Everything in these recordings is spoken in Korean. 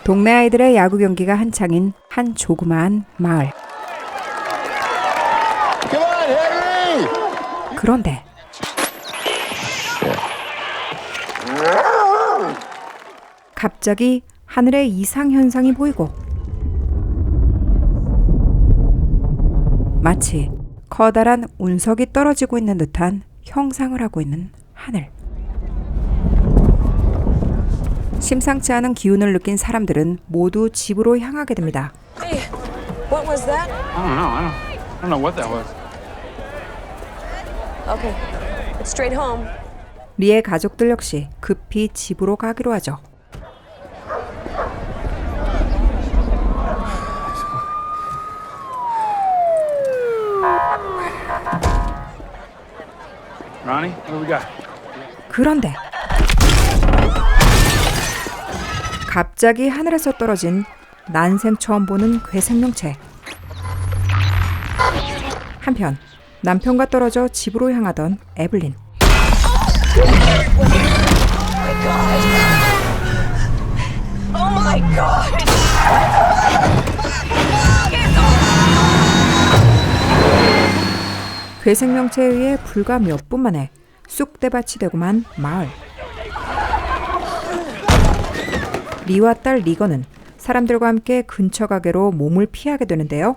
동네 아이들의 야구 경기가 한창인 한 조그마한 마을. 그런데 갑자기 하늘에 이상 현상이 보이고 마치 커다란 운석이 떨어지고 있는 듯한 형상을 하고 있는 하늘. 심상치 않은 기운을 느낀 사람들은 모두 집으로 향하게 됩니다. Hey, what was that? I don't know what that was. Okay, it's straight home. 리의 가족들 역시 급히 집으로 가기로 하죠. Ronnie, what do we got? 그런데 갑자기 하늘에서 떨어진 난생 처음 보는 괴생명체. 한편 남편과 떨어져 집으로 향하던 에블린. Oh my god! 괴생명체에 의해 불과 몇 분 만에 쑥대밭이 되고만 마을. 리와 딸 리건은 사람들과 함께 근처 가게로 몸을 피하게 되는데요.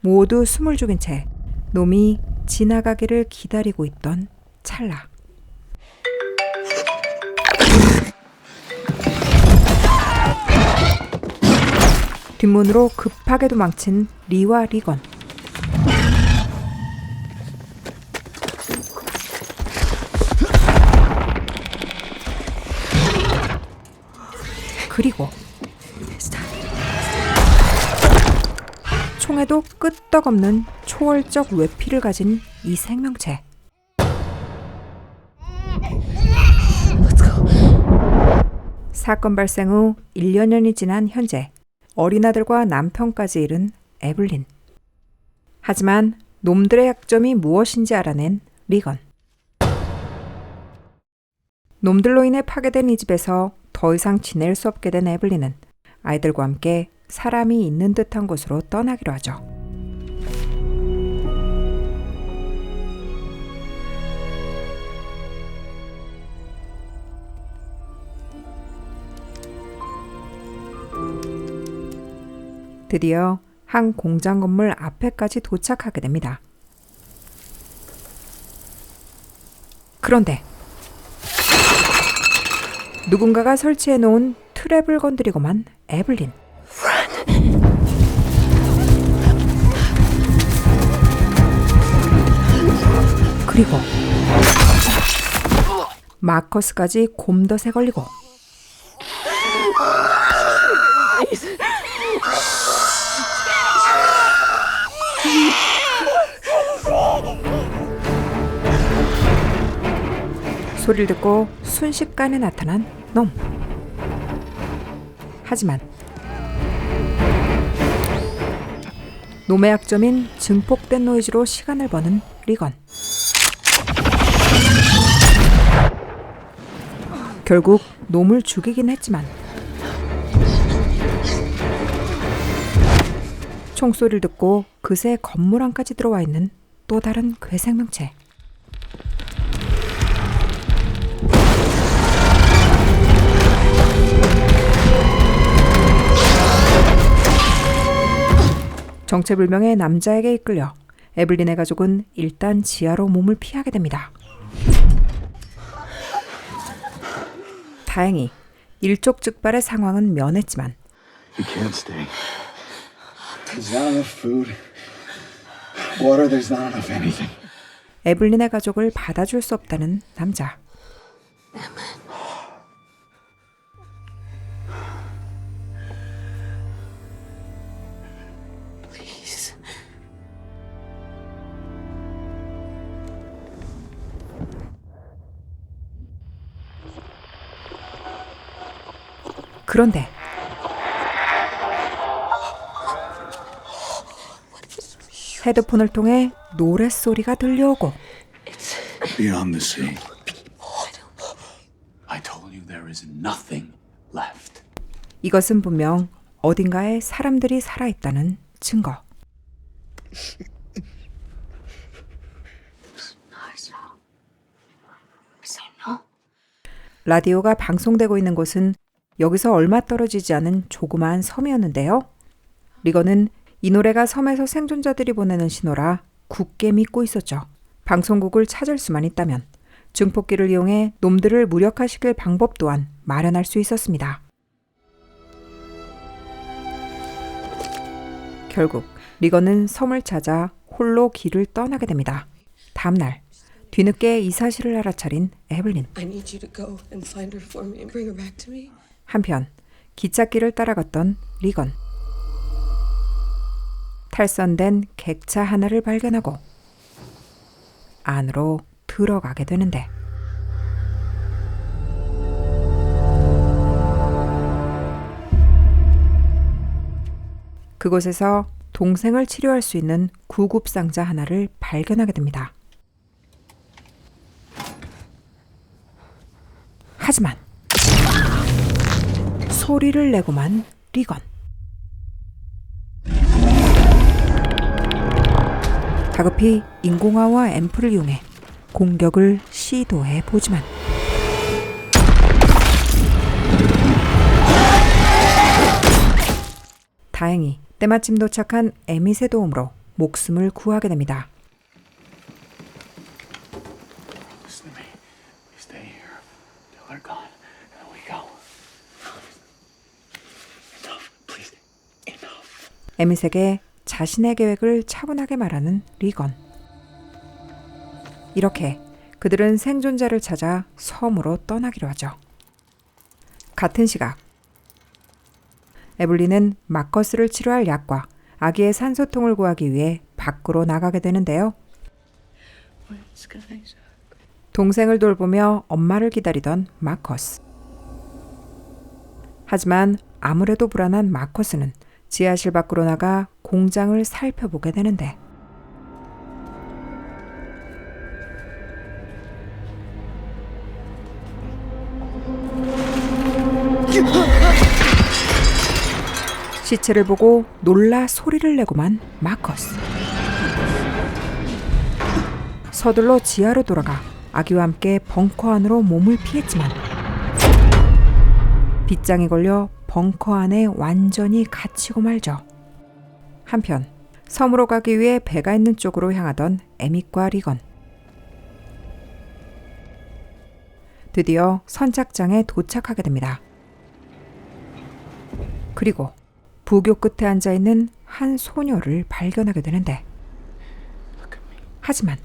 모두 숨을 죽인 채 놈이 지나가기를 기다리고 있던 찰나. 뒷문으로 급하게 도망친 리와 리건. 그리고 총에도 끄떡없는 초월적 외피를 가진 이 생명체. 사건 발생 후 1년여이 지난 현재 어린아들과 남편까지 잃은 에블린. 하지만 놈들의 약점이 무엇인지 알아낸 리건. 놈들로 인해 파괴된 이 집에서 더 이상 지낼 수 없게 된 에블린은 아이들과 함께 사람이 있는 듯한 곳으로 떠나기로 하죠. 드디어 한 공장 건물 앞에까지 도착하게 됩니다. 그런데 누군가가 설치해 놓은 트랩을 건드리고만 에블린. 그리고 마커스까지 곰덫에 걸리고 소리를 듣고 순식간에 나타난 놈. 하지만 놈의 약점인 증폭된 노이즈로 시간을 버는 리건. 결국 놈을 죽이긴 했지만 총소리를 듣고 그새 건물 안까지 들어와 있는 또 다른 괴생명체. 정체불명의 남자에게 이끌려 에블린의 가족은 일단 지하로 몸을 피하게 됩니다. 다행히 일촉즉발의 상황은 면했지만 You can't stay. There's not enough food. Water, there's not enough anything. 에블린의 가족을 받아줄 수 없다는 남자. Please. 그런데 헤드폰을 통해 노랫소리가 들려오고 Beyond the sea. I told you there is nothing left. 이것은 분명 어딘가에 사람들이 살아있다는 증거. 라디오가 방송되고 있는 곳은 여기서 얼마 떨어지지 않은 조그마한 섬이었는데요. 리건은 이 노래가 섬에서 생존자들이 보내는 신호라 굳게 믿고 있었죠. 방송국을 찾을 수만 있다면 증폭기를 이용해 놈들을 무력화시킬 방법 또한 마련할 수 있었습니다. 결국 리건은 섬을 찾아 홀로 길을 떠나게 됩니다. 다음 날 뒤늦게 이 사실을 알아차린 에블린. I need you to go and find her for me and bring her back to me. 한편 기찻길을 따라갔던 리건. 탈선된 객차 하나를 발견하고 안으로 들어가게 되는데 그곳에서 동생을 치료할 수 있는 구급상자 하나를 발견하게 됩니다. 하지만 소리를 내고만 리건. 다급히 인공화와 앰플을 이용해 공격을 시도해 보지만 다행히 때마침 도착한 에밋의 도움으로 목숨을 구하게 됩니다. Listen to me. We stay here till they're gone, and then we go. Enough, please. Enough. 에밋에게 자신의 계획을 차분하게 말하는 리건. 이렇게 그들은 생존자를 찾아 섬으로 떠나기로 하죠. 같은 시각 에블린은 마커스를 치료할 약과 아기의 산소통을 구하기 위해 밖으로 나가게 되는데요. 동생을 돌보며 엄마를 기다리던 마커스. 하지만 아무래도 불안한 마커스는 지하실 밖으로 나가 공장을 살펴보게 되는데 시체를 보고 놀라 소리를 내고만 마커스. 서둘러 지하로 돌아가 아기와 함께 벙커 안으로 몸을 피했지만 빗장이 걸려 벙커 안에 완전히 갇히고 말죠. 한편 섬으로 가기 위해 배가 있는 쪽으로 향하던 에밋과 리건. 드디어 선착장에 도착하게 됩니다. 그리고 부교 끝에 앉아있는 한 소녀를 발견하게 되는데 하지만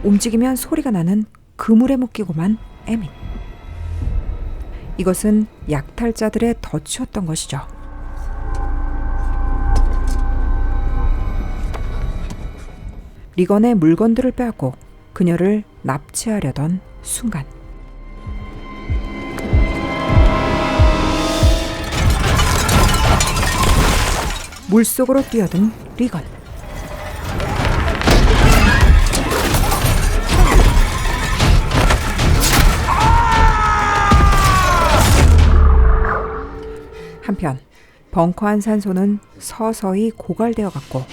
움직이면 소리가 나는 그물에 묶이고만 에밋. 이것은 약탈자들의 덫이었던 것이죠. 리건의 물건들을 빼앗고 그녀를 납치하려던 순간 물속으로 뛰어든 리건. 한편 벙커 안 산소는 서서히 고갈되어 갔고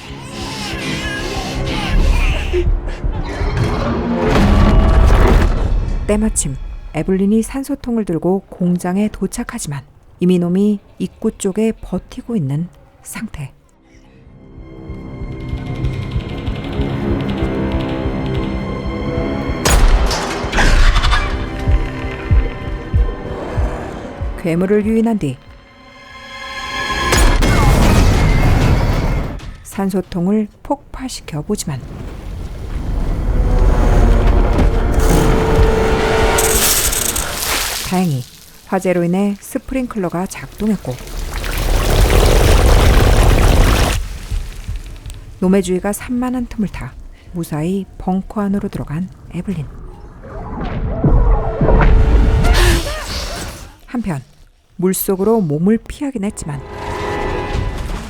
때마침 에블린이 산소통을 들고 공장에 도착하지만 이미 놈이 입구 쪽에 버티고 있는 상태. 괴물을 유인한 뒤 산소통을 폭파시켜 보지만 다행히 화재로 인해 스프링클러가 작동했고 놈의 주위가 산만한 틈을 타 무사히 벙커 안으로 들어간 에블린. 한편 물속으로 몸을 피하긴 했지만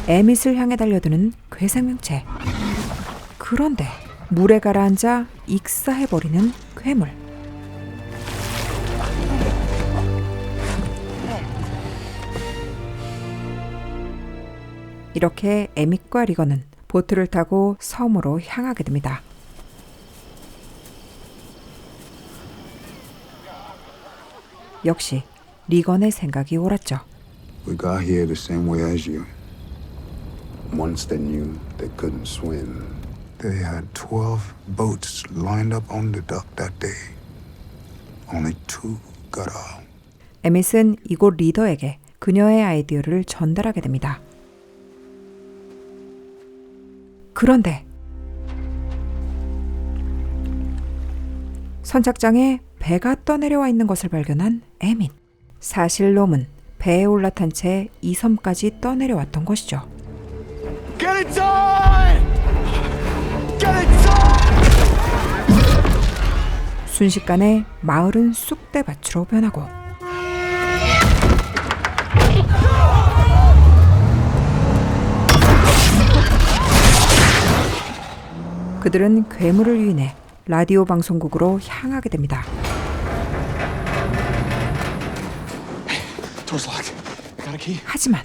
에밋을 향해 달려드는 괴생명체. 그런데 물에 가라앉아 익사해버리는 괴물. 이렇게 에밋과 리건은 보트를 타고 섬으로 향하게 됩니다. 역시 리건의 생각이 옳았죠. We got here the same way as you. Once they knew they couldn't swim. They had 12 boats lined up on the dock that day. Only 2 got out. 에밋은 이곳 리더에게 그녀의 아이디어를 전달하게 됩니다. 그런데 선착장에 배가 떠내려와 있는 것을 발견한 에밋. 사실 롬은 배에 올라탄 채 이 섬까지 떠내려왔던 것이죠. Get inside! Get inside! 순식간에 마을은 쑥대밭으로 변하고 그들은 괴물을 유인해 라디오 방송국으로 향하게 됩니다. Door's locked. Got a key? 하지만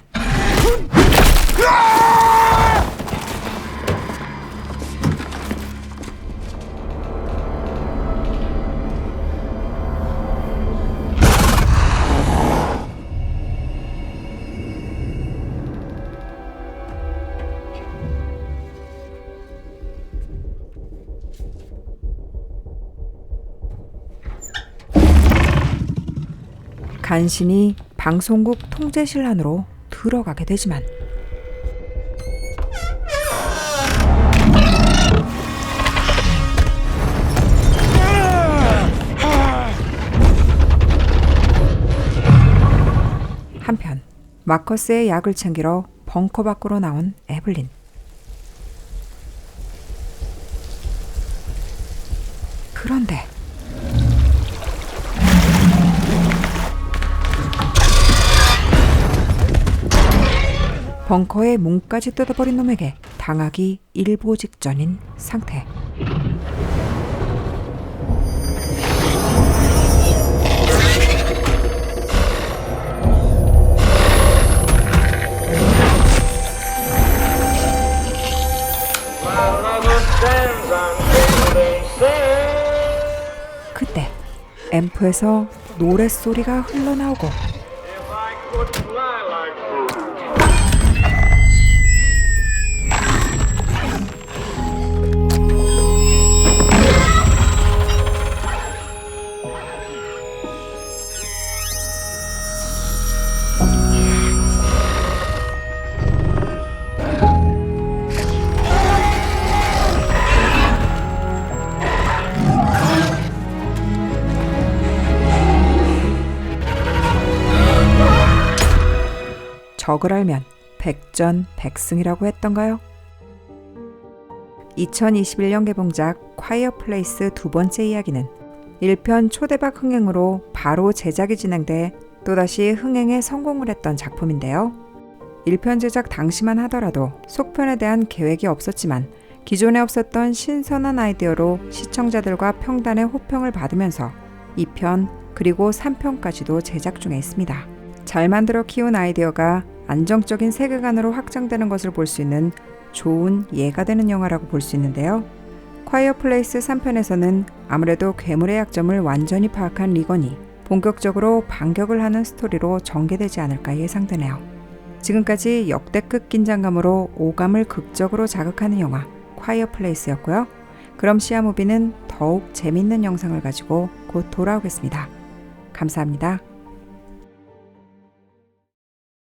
간신히 방송국 통제실 안으로 들어가게 되지만 한편 마커스의 약을 챙기러 벙커 밖으로 나온 에블린. 그런데 벙커의 문까지 뜯어버린 놈에게 당하기 일보 직전인 상태. 그때 앰프에서 노랫소리가 흘러나오고 적을 알면 백전백승이라고 했던가요? 2021년 개봉작 콰이어 플레이스 두 번째 이야기는 1편 초대박 흥행으로 바로 제작이 진행돼 또다시 흥행에 성공을 했던 작품인데요. 1편 제작 당시만 하더라도 속편에 대한 계획이 없었지만 기존에 없었던 신선한 아이디어로 시청자들과 평단의 호평을 받으면서 2편 그리고 3편까지도 제작 중에 있습니다. 잘 만들어 키운 아이디어가 안정적인 세계관으로 확장되는 것을 볼 수 있는 좋은 예가 되는 영화라고 볼 수 있는데요. 콰이어 플레이스 3편에서는 아무래도 괴물의 약점을 완전히 파악한 리건이 본격적으로 반격을 하는 스토리로 전개되지 않을까 예상되네요. 지금까지 역대급 긴장감으로 오감을 극적으로 자극하는 영화 콰이어 플레이스였고요. 그럼 시아무비는 더욱 재밌는 영상을 가지고 곧 돌아오겠습니다. 감사합니다.